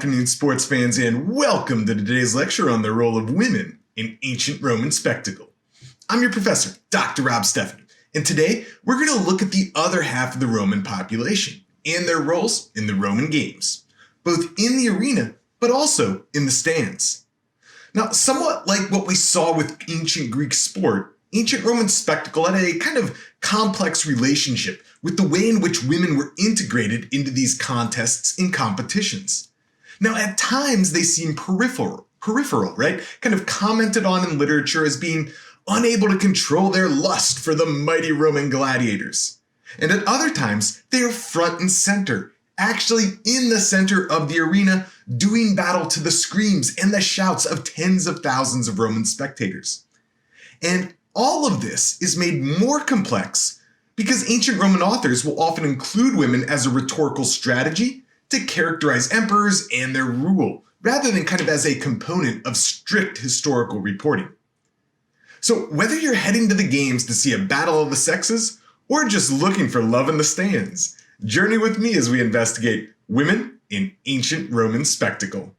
afternoon, sports fans, and welcome to today's lecture on the role of women in ancient Roman spectacle. I'm your professor, Dr. Rob Steffen, and today we're going to look at the other half of the Roman population and their roles in the Roman games, both in the arena but also in the stands. Now, somewhat like what we saw with ancient Greek sport, ancient Roman spectacle had a kind of complex relationship with the way in which women were integrated into these contests and competitions. Now, at times they seem peripheral, right? Kind of commented on in literature as being unable to control their lust for the mighty Roman gladiators. And at other times, they are front and center, actually in the center of the arena, doing battle to the screams and the shouts of tens of thousands of Roman spectators. And all of this is made more complex because ancient Roman authors will often include women as a rhetorical strategy to characterize emperors and their rule, rather than kind of as a component of strict historical reporting. So whether you're heading to the games to see a battle of the sexes, or just looking for love in the stands, journey with me as we investigate women in ancient Roman spectacle.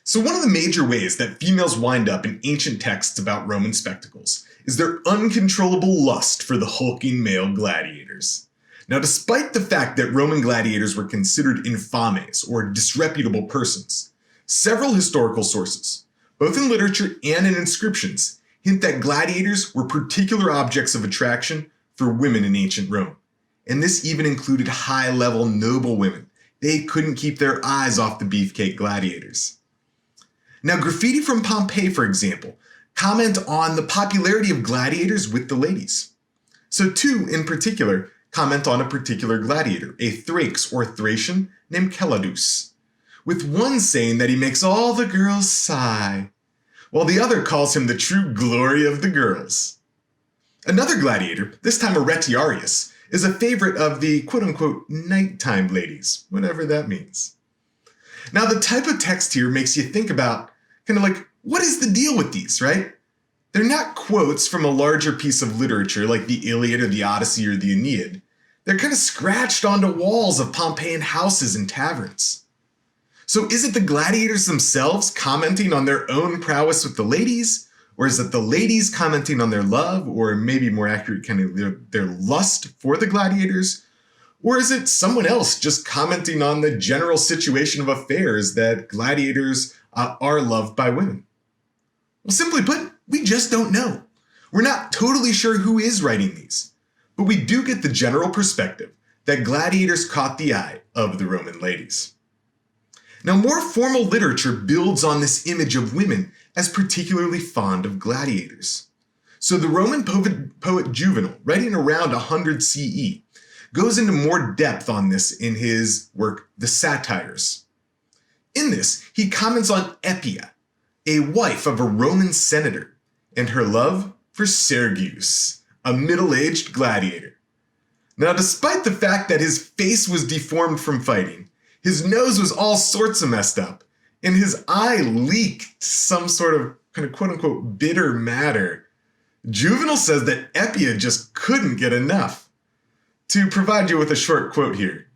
So one of the major ways that females wind up in ancient texts about Roman spectacles is their uncontrollable lust for the hulking male gladiators. Now, despite the fact that Roman gladiators were considered infames or disreputable persons, several historical sources, both in literature and in inscriptions, hint that gladiators were particular objects of attraction for women in ancient Rome. And this even included high-level noble women. They couldn't keep their eyes off the beefcake gladiators. Now, graffiti from Pompeii, for example, comment on the popularity of gladiators with the ladies. So two, in particular, comment on a particular gladiator, a Thrax or Thracian named Celadus, with one saying that he makes all the girls sigh, while the other calls him the true glory of the girls. Another gladiator, this time a Retiarius, is a favorite of the quote-unquote nighttime ladies, whatever that means. Now, the type of text here makes you think about kind of like, what is the deal with these, right? They're not quotes from a larger piece of literature like the Iliad or the Odyssey or the Aeneid. They're kind of scratched onto walls of Pompeian houses and taverns. So is it the gladiators themselves commenting on their own prowess with the ladies? Or is it the ladies commenting on their love, or maybe more accurate, kind of their lust for the gladiators? Or is it someone else just commenting on the general situation of affairs that gladiators are loved by women? Well, simply put, we just don't know. We're not totally sure who is writing these, but we do get the general perspective that gladiators caught the eye of the Roman ladies. Now, more formal literature builds on this image of women as particularly fond of gladiators. So the Roman poet Juvenal, writing around 100 CE, goes into more depth on this in his work, The Satires. In this, he comments on Epia, a wife of a Roman senator, and her love for Sergius, a middle-aged gladiator. Now, despite the fact that his face was deformed from fighting, his nose was all sorts of messed up, and his eye leaked some sort of kind of quote-unquote bitter matter, Juvenal says that Epia just couldn't get enough. To provide you with a short quote here,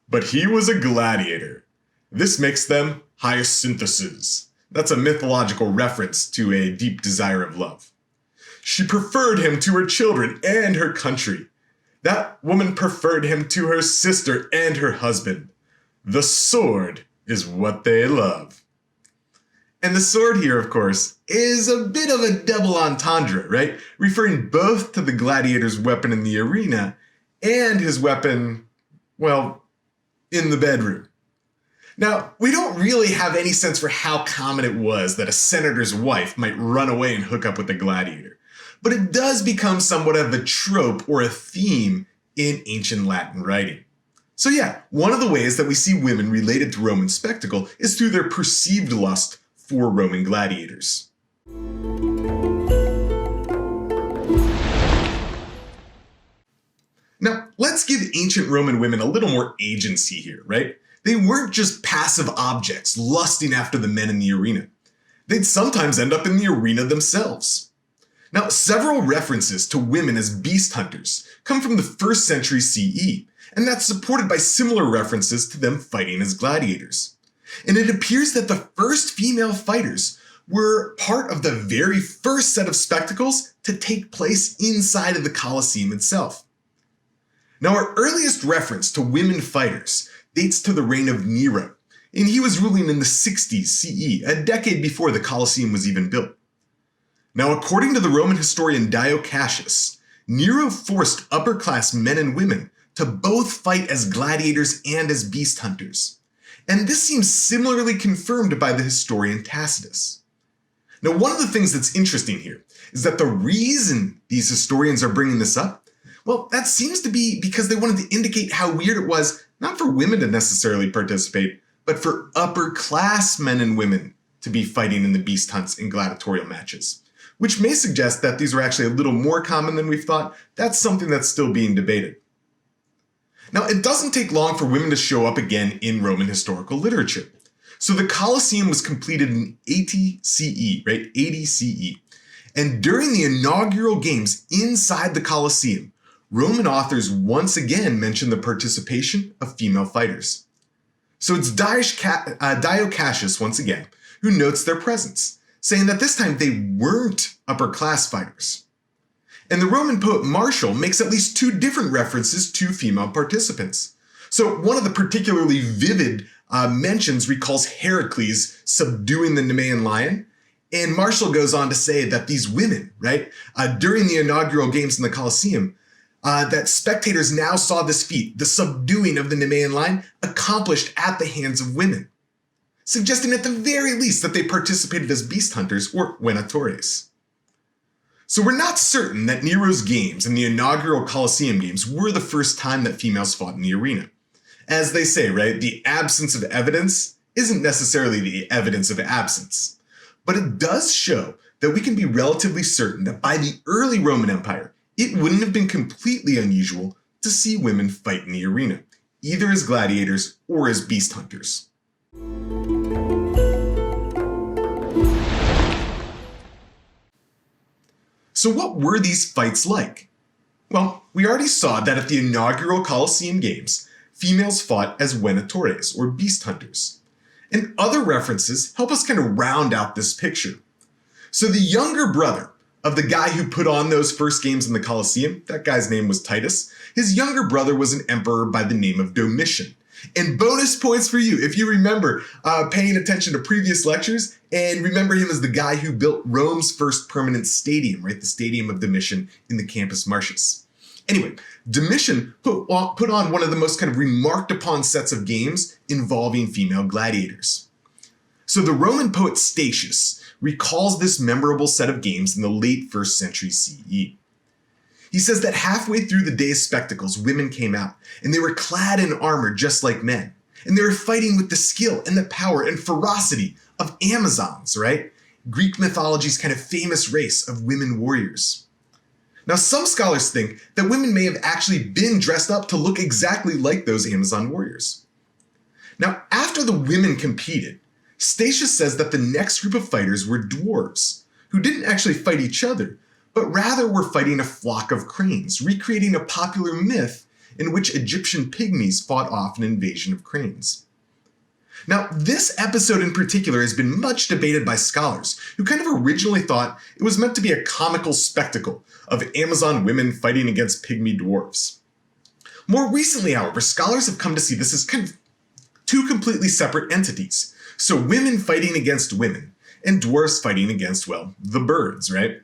"But he was a gladiator, This makes them hyacinthuses. That's a mythological reference to a deep desire of love. She preferred him to her children and her country. That woman preferred him to her sister and her husband. The sword is what they love. And the sword here, of course, is a bit of a double entendre, right? Referring both to the gladiator's weapon in the arena and his weapon, well, in the bedroom. Now, we don't really have any sense for how common it was that a senator's wife might run away and hook up with a gladiator, but it does become somewhat of a trope or a theme in ancient Latin writing. So yeah, one of the ways that we see women related to Roman spectacle is through their perceived lust for Roman gladiators. Now, let's give ancient Roman women a little more agency here, right? They weren't just passive objects lusting after the men in the arena. They'd sometimes end up in the arena themselves. Now, several references to women as beast hunters come from the 1st century CE, and that's supported by similar references to them fighting as gladiators. And it appears that the first female fighters were part of the very first set of spectacles to take place inside of the Colosseum itself. Now, our earliest reference to women fighters dates to the reign of Nero, and he was ruling in the 60s CE, a decade before the Colosseum was even built. Now, according to the Roman historian Dio Cassius, Nero forced upper-class men and women to both fight as gladiators and as beast hunters. And this seems similarly confirmed by the historian Tacitus. Now, one of the things that's interesting here is that the reason these historians are bringing this up, well, that seems to be because they wanted to indicate how weird it was not for women to necessarily participate, but for upper-class men and women to be fighting in the beast hunts and gladiatorial matches, which may suggest that these were actually a little more common than we've thought. That's something that's still being debated. Now, it doesn't take long for women to show up again in Roman historical literature. So the Colosseum was completed in 80 CE, right? 80 CE. And during the inaugural games inside the Colosseum, Roman authors once again mention the participation of female fighters. So it's Dio Cassius, once again, who notes their presence, saying that this time they weren't upper-class fighters. And the Roman poet Martial makes at least 2 different references to female participants. So one of the particularly vivid mentions recalls Heracles subduing the Nemean lion, and Martial goes on to say that these women, right, during the inaugural games in the Colosseum, that spectators now saw this feat, the subduing of the Nemean lion, accomplished at the hands of women, suggesting at the very least that they participated as beast hunters or venatores. So we're not certain that Nero's games and the inaugural Colosseum games were the first time that females fought in the arena. As they say, right, the absence of evidence isn't necessarily the evidence of absence. But it does show that we can be relatively certain that by the early Roman Empire, it wouldn't have been completely unusual to see women fight in the arena, either as gladiators or as beast hunters. So what were these fights like? Well, we already saw that at the inaugural Colosseum Games, females fought as venatores, or beast hunters. And other references help us kind of round out this picture. So the younger brother of the guy who put on those first games in the Colosseum, that guy's name was Titus, his younger brother was an emperor by the name of Domitian. And bonus points for you if you remember paying attention to previous lectures and remember him as the guy who built Rome's first permanent stadium, right? The Stadium of Domitian in the Campus Martius. Anyway, Domitian put on one of the most kind of remarked upon sets of games involving female gladiators. So the Roman poet Statius recalls this memorable set of games in the late 1st century CE. He says that halfway through the day's spectacles, women came out, and they were clad in armor just like men. And they were fighting with the skill and the power and ferocity of Amazons, right? Greek mythology's kind of famous race of women warriors. Now, some scholars think that women may have actually been dressed up to look exactly like those Amazon warriors. Now, after the women competed, Statius says that the next group of fighters were dwarves, who didn't actually fight each other, but rather were fighting a flock of cranes, recreating a popular myth in which Egyptian pygmies fought off an invasion of cranes. Now, this episode in particular has been much debated by scholars who kind of originally thought it was meant to be a comical spectacle of Amazon women fighting against pygmy dwarves. More recently, however, scholars have come to see this as kind of two completely separate entities. So women fighting against women, and dwarves fighting against, well, the birds, right?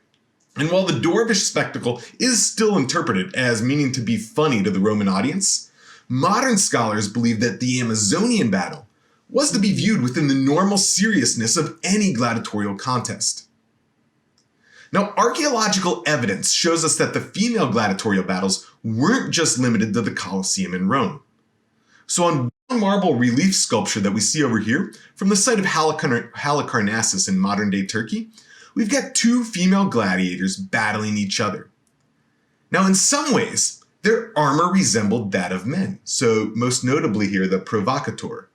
And while the dwarvish spectacle is still interpreted as meaning to be funny to the Roman audience, modern scholars believe that the Amazonian battle was to be viewed within the normal seriousness of any gladiatorial contest. Now, archaeological evidence shows us that the female gladiatorial battles weren't just limited to the Colosseum in Rome. So on one marble relief sculpture that we see over here from the site of Halicarnassus in modern-day Turkey, we've got two female gladiators battling each other. Now, in some ways, their armor resembled that of men, so most notably here the provocator.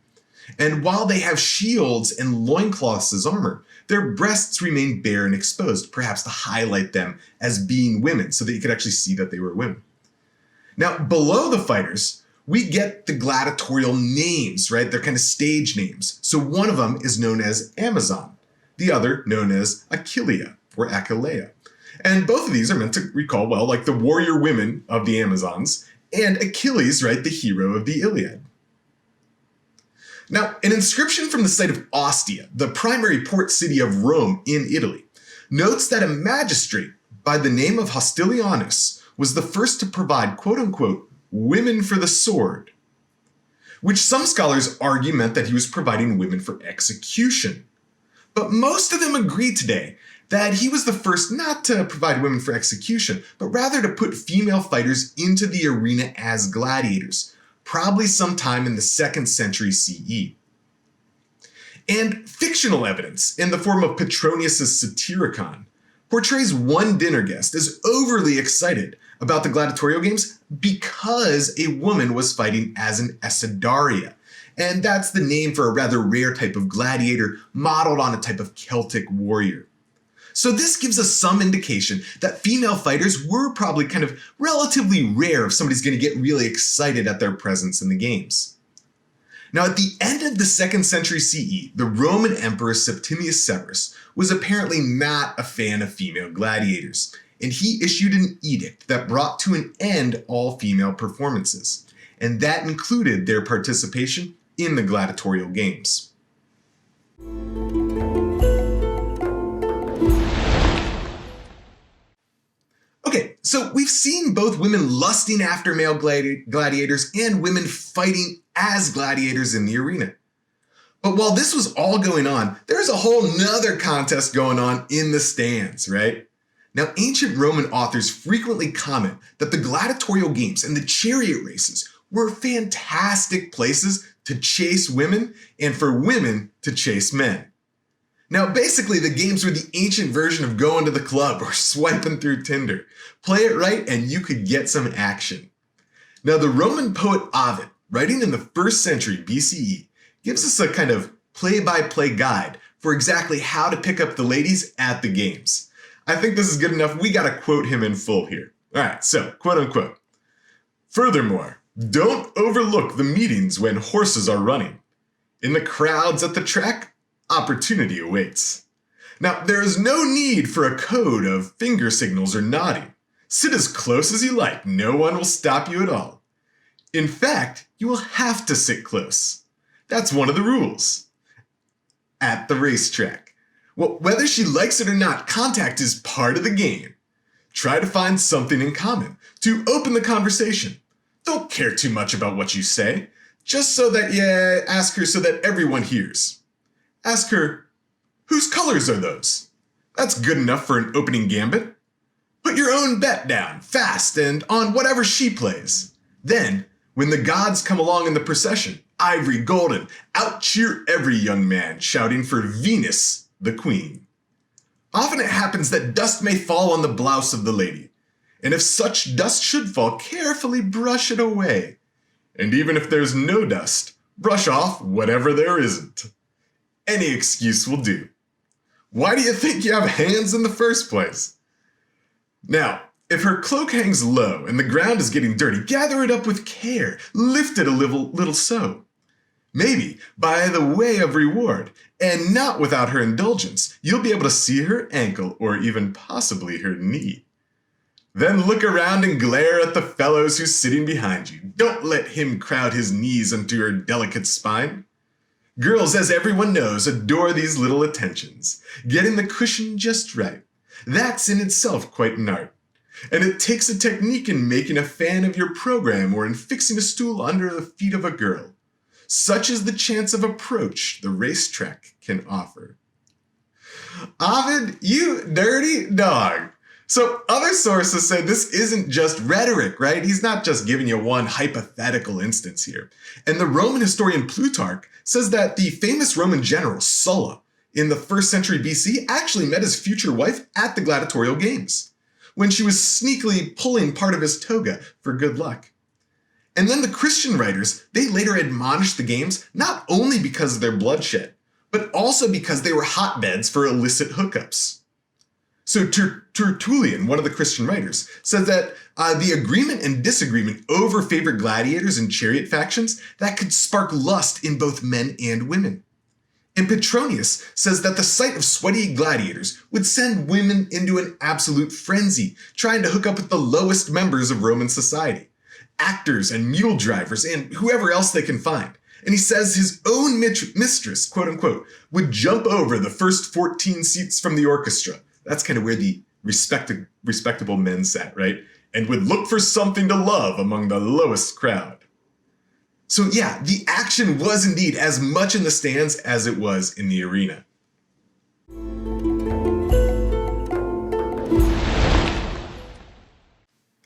And while they have shields and loincloths as armor, their breasts remain bare and exposed, perhaps to highlight them as being women so that you could actually see that they were women. Now, below the fighters, we get the gladiatorial names, right? They're kind of stage names. So one of them is known as Amazon, the other known as Achillea or Achillea. And both of these are meant to recall, well, like the warrior women of the Amazons and Achilles, right, the hero of the Iliad. Now, an inscription from the site of Ostia, the primary port city of Rome in Italy, notes that a magistrate by the name of Hostilianus was the first to provide, quote-unquote, women for the sword, which some scholars argue meant that he was providing women for execution. But most of them agree today that he was the first not to provide women for execution, but rather to put female fighters into the arena as gladiators, probably sometime in the 2nd century CE. And fictional evidence, in the form of Petronius's Satyricon, portrays one dinner guest as overly excited about the gladiatorial games because a woman was fighting as an Essidaria. And that's the name for a rather rare type of gladiator modeled on a type of Celtic warrior. So this gives us some indication that female fighters were probably kind of relatively rare if somebody's going to get really excited at their presence in the games. Now, at the end of the 2nd century CE, the Roman Emperor Septimius Severus was apparently not a fan of female gladiators, and he issued an edict that brought to an end all female performances, and that included their participation in the gladiatorial games. Okay, so we've seen both women lusting after male gladiators and women fighting as gladiators in the arena. But while this was all going on, there's a whole nother contest going on in the stands, right? Now, ancient Roman authors frequently comment that the gladiatorial games and the chariot races were fantastic places to chase women and for women to chase men. Now, basically, the games were the ancient version of going to the club or swiping through Tinder. Play it right and you could get some action. Now, the Roman poet Ovid, writing in the 1st century BCE, gives us a kind of play-by-play guide for exactly how to pick up the ladies at the games. I think this is good enough. We gotta quote him in full here. All right, so, quote unquote. Furthermore, don't overlook the meetings when horses are running. In the crowds at the track, opportunity awaits. Now, there is no need for a code of finger signals or nodding. Sit as close as you like. No one will stop you at all. In fact, you will have to sit close. That's one of the rules. At the racetrack. Well, whether she likes it or not, contact is part of the game. Try to find something in common to open the conversation. Don't care too much about what you say, just so that you ask her so that everyone hears. Ask her, whose colors are those? That's good enough for an opening gambit. Put your own bet down, fast, and on whatever she plays. Then, when the gods come along in the procession, ivory, golden, out-cheer every young man, shouting for Venus, the queen. Often it happens that dust may fall on the blouse of the lady, and if such dust should fall, carefully brush it away. And even if there's no dust, brush off whatever there isn't. Any excuse will do. Why do you think you have hands in the first place? Now, if her cloak hangs low and the ground is getting dirty, gather it up with care, lift it a little so. Maybe by the way of reward, and not without her indulgence, you'll be able to see her ankle or even possibly her knee. Then look around and glare at the fellows who's sitting behind you. Don't let him crowd his knees onto your delicate spine. Girls, as everyone knows, adore these little attentions. Getting the cushion just right. That's in itself quite an art. And it takes a technique in making a fan of your program or in fixing a stool under the feet of a girl. Such is the chance of approach the racetrack can offer. Ovid, you dirty dog. So other sources say this isn't just rhetoric, right? He's not just giving you one hypothetical instance here. And the Roman historian Plutarch says that the famous Roman general Sulla in the 1st century BC actually met his future wife at the gladiatorial games when she was sneakily pulling part of his toga for good luck. And then the Christian writers, they later admonished the games not only because of their bloodshed, but also because they were hotbeds for illicit hookups. So Tertullian, one of the Christian writers, says that the agreement and disagreement over favorite gladiators and chariot factions, that could spark lust in both men and women. And Petronius says that the sight of sweaty gladiators would send women into an absolute frenzy, trying to hook up with the lowest members of Roman society. Actors and mule drivers and whoever else they can find. And he says his own mistress, quote unquote, would jump over the first 14 seats from the orchestra. That's kind of where the respectable men sat, right? And would look for something to love among the lowest crowd. So yeah, the action was indeed as much in the stands as it was in the arena.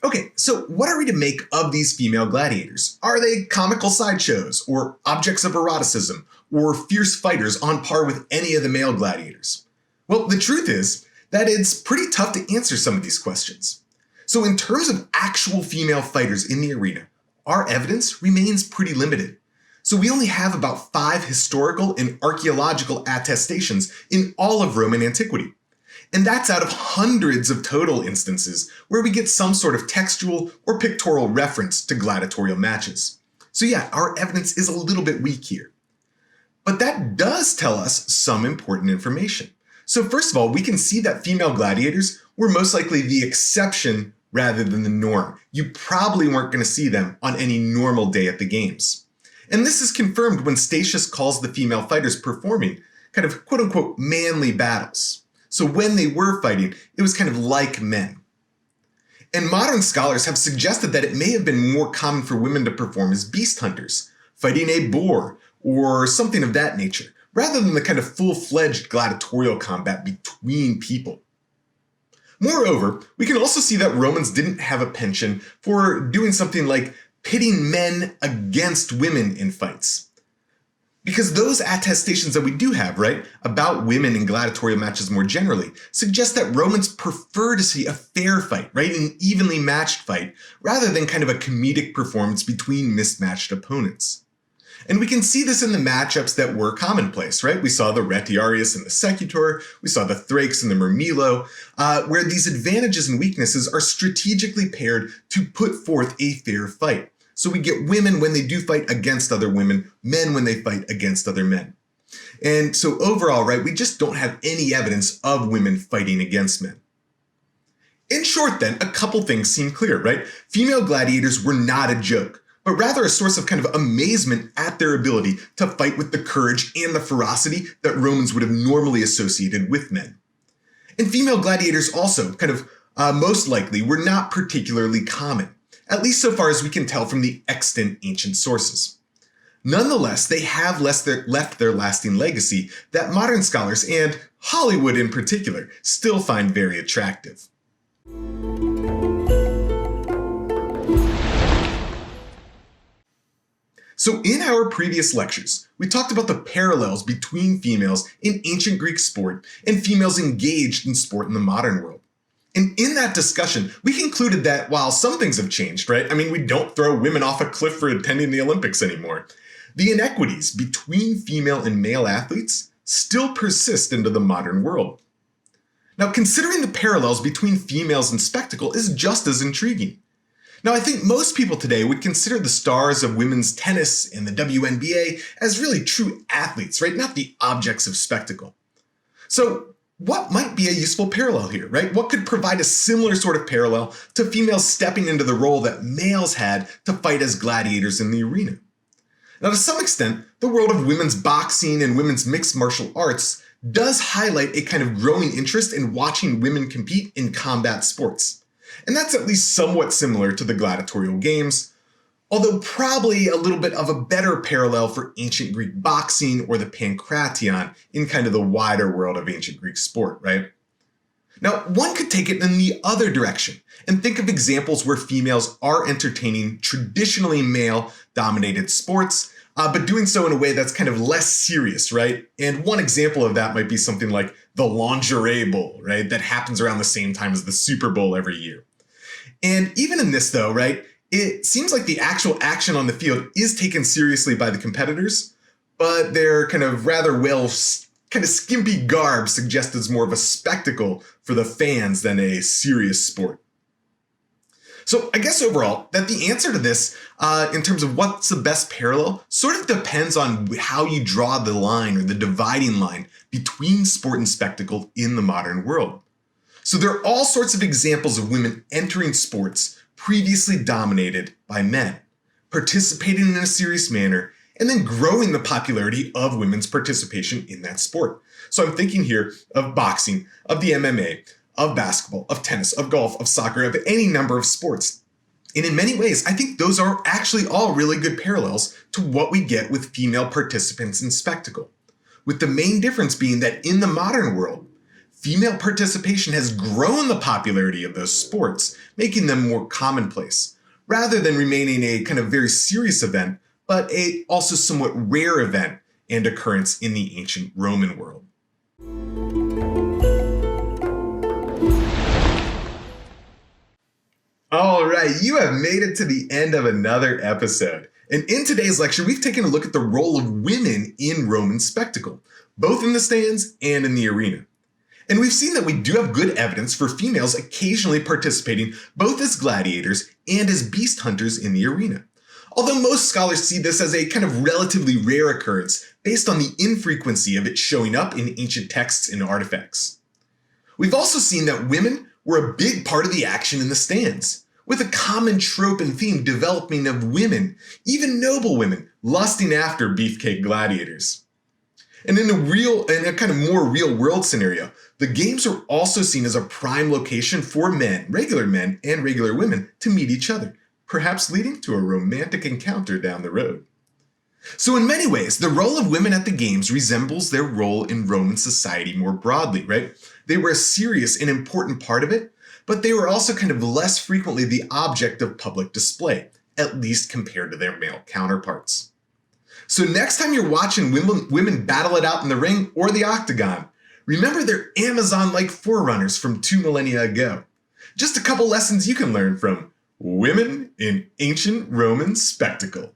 Okay, so what are we to make of these female gladiators? Are they comical sideshows, or objects of eroticism, or fierce fighters on par with any of the male gladiators? Well, the truth is that it's pretty tough to answer some of these questions. So in terms of actual female fighters in the arena, our evidence remains pretty limited. So we only have about 5 historical and archaeological attestations in all of Roman antiquity. And that's out of hundreds of total instances where we get some sort of textual or pictorial reference to gladiatorial matches. So yeah, our evidence is a little bit weak here. But that does tell us some important information. So first of all, we can see that female gladiators were most likely the exception rather than the norm. You probably weren't going to see them on any normal day at the games. And this is confirmed when Statius calls the female fighters performing kind of quote-unquote manly battles. So when they were fighting, it was kind of like men. And modern scholars have suggested that it may have been more common for women to perform as beast hunters, fighting a boar or something of that nature, rather than the kind of full-fledged gladiatorial combat between people. Moreover, we can also see that Romans didn't have a penchant for doing something like pitting men against women in fights. Because those attestations that we do have, right, about women in gladiatorial matches more generally, suggest that Romans prefer to see a fair fight, right, an evenly matched fight, rather than kind of a comedic performance between mismatched opponents. And we can see this in the matchups that were commonplace, right? We saw the Retiarius and the Secutor, we saw the Thrakes and the Murmillo, where these advantages and weaknesses are strategically paired to put forth a fair fight. So we get women when they do fight against other women, men when they fight against other men. And so overall, right, we just don't have any evidence of women fighting against men. In short then, a couple things seem clear, right? Female gladiators were not a joke, but rather a source of kind of amazement at their ability to fight with the courage and the ferocity that Romans would have normally associated with men. And female gladiators also, kind of most likely, were not particularly common, at least so far as we can tell from the extant ancient sources. Nonetheless, they have left their lasting legacy that modern scholars, and Hollywood in particular, still find very attractive. So in our previous lectures, we talked about the parallels between females in ancient Greek sport and females engaged in sport in the modern world. And in that discussion, we concluded that while some things have changed, right? I mean, we don't throw women off a cliff for attending the Olympics anymore. The inequities between female and male athletes still persist into the modern world. Now, considering the parallels between females and spectacle is just as intriguing. Now, I think most people today would consider the stars of women's tennis and the WNBA as really true athletes, right? Not the objects of spectacle. So, what might be a useful parallel here, right? What could provide a similar sort of parallel to females stepping into the role that males had to fight as gladiators in the arena? Now, to some extent, the world of women's boxing and women's mixed martial arts does highlight a kind of growing interest in watching women compete in combat sports. And that's at least somewhat similar to the gladiatorial games, although probably a little bit of a better parallel for ancient Greek boxing or the pankration in kind of the wider world of ancient Greek sport, right? Now, one could take it in the other direction and think of examples where females are entertaining traditionally male-dominated sports, but doing so in a way that's kind of less serious, right? And one example of that might be something like the Lingerie Bowl, right? That happens around the same time as the Super Bowl every year. And even in this though, right, it seems like the actual action on the field is taken seriously by the competitors, but their kind of rather kind of skimpy garb suggests it's more of a spectacle for the fans than a serious sport. So I guess overall that the answer to this, in terms of what's the best parallel, sort of depends on how you draw the line or the dividing line between sport and spectacle in the modern world. So there are all sorts of examples of women entering sports previously dominated by men, participating in a serious manner, and then growing the popularity of women's participation in that sport. So I'm thinking here of boxing, of the MMA, of basketball, of tennis, of golf, of soccer, of any number of sports. And in many ways, I think those are actually all really good parallels to what we get with female participants in spectacle, with the main difference being that in the modern world, female participation has grown the popularity of those sports, making them more commonplace, rather than remaining a kind of very serious event, but a also somewhat rare event and occurrence in the ancient Roman world. All right, you have made it to the end of another episode. And in today's lecture, we've taken a look at the role of women in Roman spectacle, both in the stands and in the arena. And we've seen that we do have good evidence for females occasionally participating both as gladiators and as beast hunters in the arena. Although most scholars see this as a kind of relatively rare occurrence based on the infrequency of it showing up in ancient texts and artifacts. We've also seen that women were a big part of the action in the stands, with a common trope and theme developing of women, even noble women, lusting after beefcake gladiators. And in a kind of more real world scenario, the games are also seen as a prime location for men and regular women to meet each other, perhaps leading to a romantic encounter down the road. So in many ways, the role of women at the games resembles their role in Roman society more broadly, right? They were a serious and important part of it, but they were also kind of less frequently the object of public display, at least compared to their male counterparts. So next time you're watching women battle it out in the ring or the octagon, remember they're Amazon-like forerunners from 2 millennia ago. Just a couple lessons you can learn from women in ancient Roman spectacle.